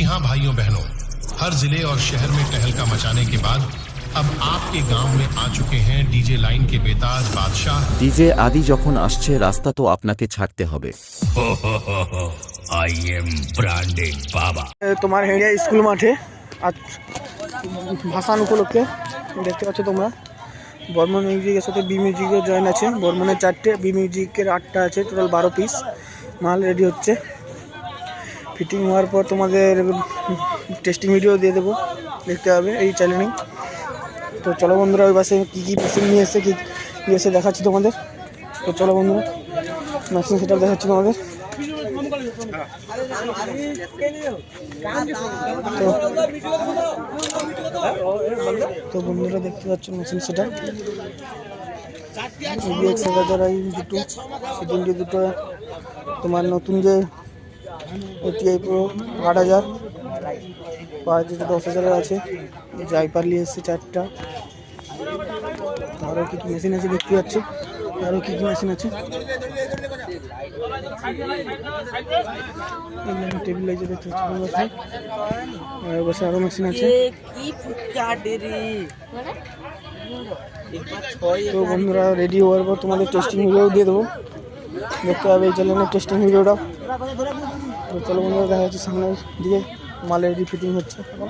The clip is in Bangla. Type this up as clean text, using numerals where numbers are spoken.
हाँ भाइयों बहनों, हर जिले और शहर में टहलका मचाने के बाद अब आपके गांव में आ चुके हैं डीजे लाइन के बेताज बादशाह। ডিজে আদি যখন আসছে রাস্তা তো আপনাকে ছাড়তে হবে। I am branded Baba. তোমার হেরিয়া স্কুল মাঠে আজ ভাসান উপলক্ষে দেখতে পাচ্ছ তোমরা বর্মন মিউজিকের সাথে বি মিউজিকের জয়েন আছে। বর্মনের 4টে, বি মিউজিকের 8টা আছে, টোটাল 12 পিস মাল রেডি হচ্ছে। ফিটিং হওয়ার পর তোমাদের টেস্টিং ভিডিও দিয়ে দেবো, দেখতে হবে এই চ্যানেলে। তো চলো বন্ধুরা, ওই পাশে কী কী মেশিন নিয়ে এসছে, কী কী এসে দেখাচ্ছি তোমাদের। তো চলো বন্ধুরা, মেশিন সেটা দেখাচ্ছি তোমাদের। তো বন্ধুরা দেখতে পাচ্ছ মেশিন সেটা দুটো তোমার নতুন যে এটিআই প্রো 8000 যেটা 10,000 আছে, জাইপার নিয়ে এসছে 4টা। আরও কী কী মেশিন আছে দেখতে পাচ্ছ, আরও কী কী মেশিন আছে। টেবিলাইজার দেখতে পাচ্ছি, বসে আরও মেশিন আছে। তো বন্ধুরা রেডি হওয়ার পর তোমাদের টেস্টিং ভিডিও দিয়ে দেবো, দেখতে হবে এই চ্যানেলের টেস্টিং ভিডিওটা। তো চলো বন্ধুরা, দেখা যাচ্ছে সামনের দিকে মালের রিফিটিং হচ্ছে এখন।